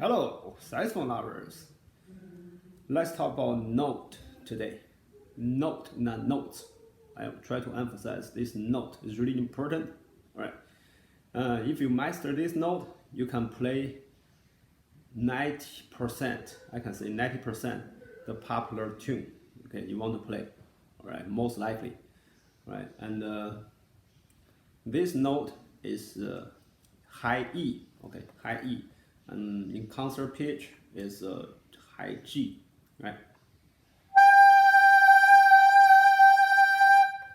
Hello, saxophone lovers. Let's talk about note today. Note, not notes. I try to emphasize this note is really important. All right. If you master this note, you can play 90%. I can say 90% the popular tune. Okay, you want to play. All right, most likely. All right, and this note is high E. Okay, high E, and in concert pitch is high G. Right.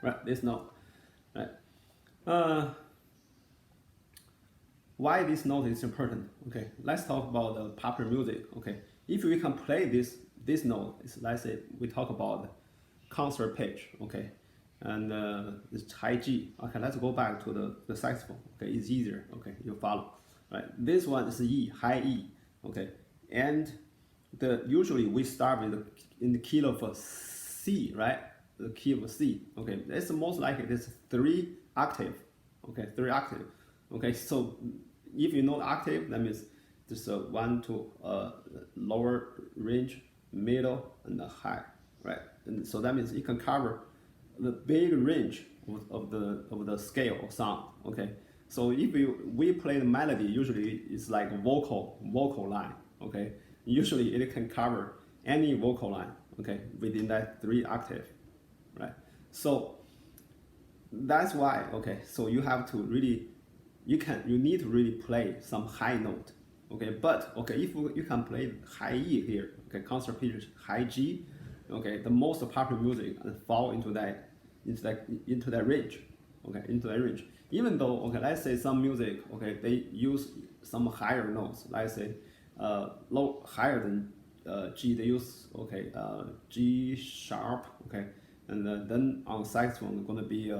Right. This note. Right. Why this note is important? Okay, let's talk about the popular music. Okay, if we can play this note, let's say we talk about concert pitch. Okay, and it's high G. Okay, let's go back to the saxophone. Okay, it's easier. Okay, you follow. Right, this one is E, high E. Okay, and usually we start with in the key of a C, right? The key of a C. Okay, it's most likely this 3 octave. Okay, 3 octave. Okay, so if you know the octave, that means just a 1 to lower range, middle, and the high, right? And so that means it can cover the big range of the scale of sound. Okay, so if we play the melody, usually it's like vocal line. Okay, usually it can cover any vocal line. Okay, within that 3 octave, right? So that's why. Okay, so you have to really you need to really play some high note. Okay, but okay, if you can play high E here, okay, concert pitch high G, okay, the most popular music fall into that range. Okay, into that range. Even though, okay, let's say some music, okay, they use some higher notes, let's say higher than G, they use, okay, G sharp, okay, and then on saxophone it's gonna be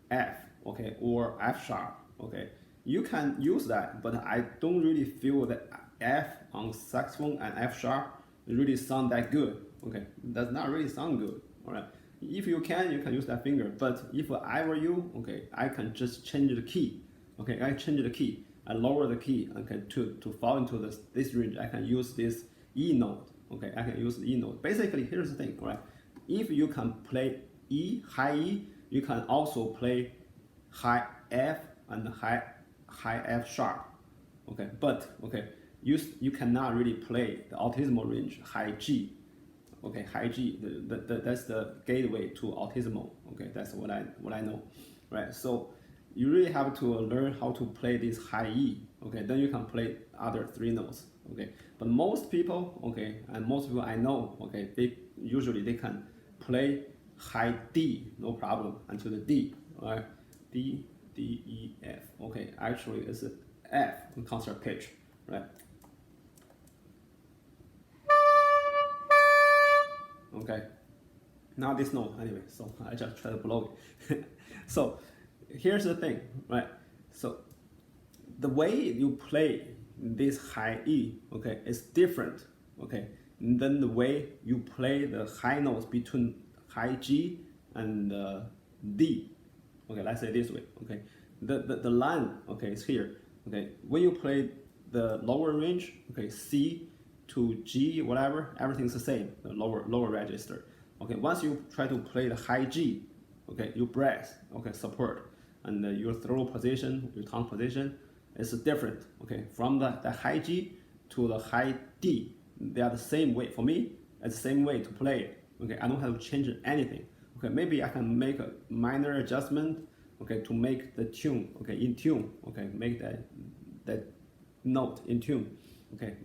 F, okay, or F sharp. Okay, you can use that, but I don't really feel that F on saxophone and F sharp really sound that good. Okay, does not really sound good. All right, if you can use that finger. But if I were you, okay, I can just change the key. Okay, I change the key. I lower the key. Okay, to fall into this range, I can use this E note. Okay, I can use the E note. Basically, here's the thing. All right, if you can play E, high E, you can also play high F and high F sharp. Okay, but okay, you cannot really play the altismal range high G. Okay, high G, that's the gateway to altismal. Okay, that's what I know, right? So you really have to learn how to play this high E. Okay, then you can play other 3 notes. Okay, but most people, okay, and most people I know, okay, they can play high D, no problem, until the D. All right, D, E, F. Okay, actually it's an F in concert pitch, right? Okay, now this note anyway, so I just try to blow it. So here's the thing, right? So the way you play this high E, okay, is different, okay, than the way you play the high notes between high G and D. Okay, let's say this way. Okay, the line, okay, is here. Okay, when you play the lower range, okay, C to G, whatever, everything's the same. The lower register. Okay, once you try to play the high G, okay, you breath, okay, support, and your throat position, your tongue position is different. Okay, from the high G to the high D, they are the same way. For me, it's the same way to play it. Okay, I don't have to change anything. Okay, maybe I can make a minor adjustment, okay, to make the tune, okay, in tune, okay, make that note in tune, okay,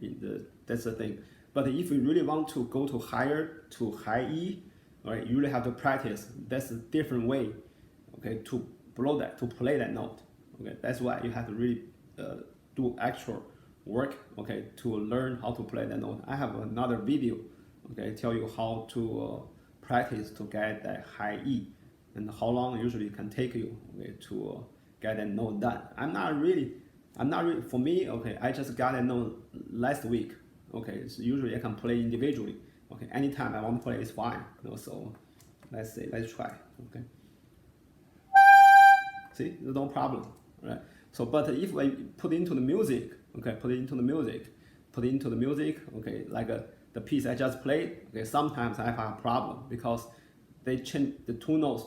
that's the thing. But if you really want to go to higher, to high E, all right, you really have to practice. That's a different way, okay, to play that note. Okay, that's why you have to really do actual work, okay, to learn how to play that note. I have another video, okay, tell you how to practice to get that high E and how long usually it can take you, okay, to get that note done. I'm not really, for me, okay, I just got a note last week. Okay, so usually I can play individually. Okay, anytime I want to play is fine. You know, so let's try. Okay, see, no problem, right? So, but if I put into the music, okay, put into the music, okay, like the piece I just played, okay, sometimes I have a problem because they change the two notes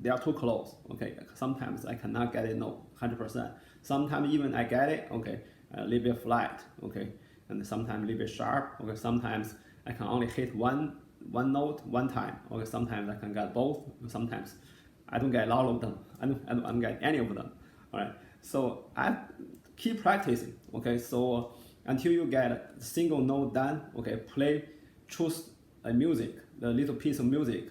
they are too close, okay. Sometimes I cannot get it note 100%. Sometimes even I get it, okay, a little bit flat, okay, and sometimes a little bit sharp, okay. Sometimes I can only hit one note one time, okay. Sometimes I can get both. Sometimes I don't get all of them. I don't get any of them. All right. So I keep practicing. Okay. So until you get a single note done, okay, choose a music, the little piece of music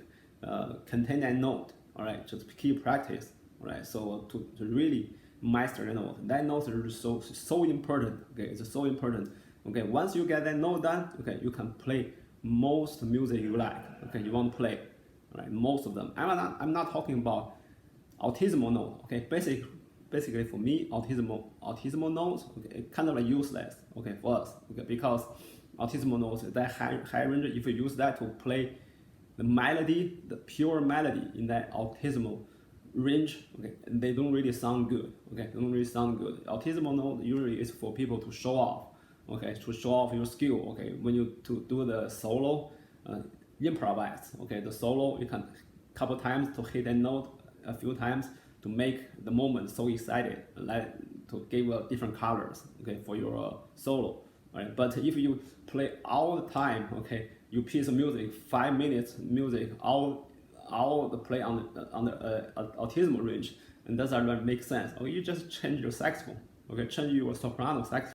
contain that note. All right. Just keep practice. All right. So to really master the note, that note is so important. Okay. It's so important. Okay. Once you get that note done, okay, you can play most music you like. Okay. You want to play. Right, most of them. I'm not talking about autismal note. Okay, basically for me, autismal notes, okay, kind of like useless. Okay, for us. Okay, because autismal notes, that high range, if you use that to play the melody, the pure melody in that autismal range, okay, they don't really sound good. Okay, they don't really sound good. Autismal note usually is for people to show off. Okay, to show off your skill. Okay, when you to do the solo. Improvise. Okay, the solo you can couple times to hit a note a few times to make the moment so excited, like to give different colors. Okay, for your solo. Right, but if you play all the time, okay, you piece of music 5 minutes music all the play on the autism range, and doesn't make sense. Or you just change your saxophone. Okay, change your soprano saxophone.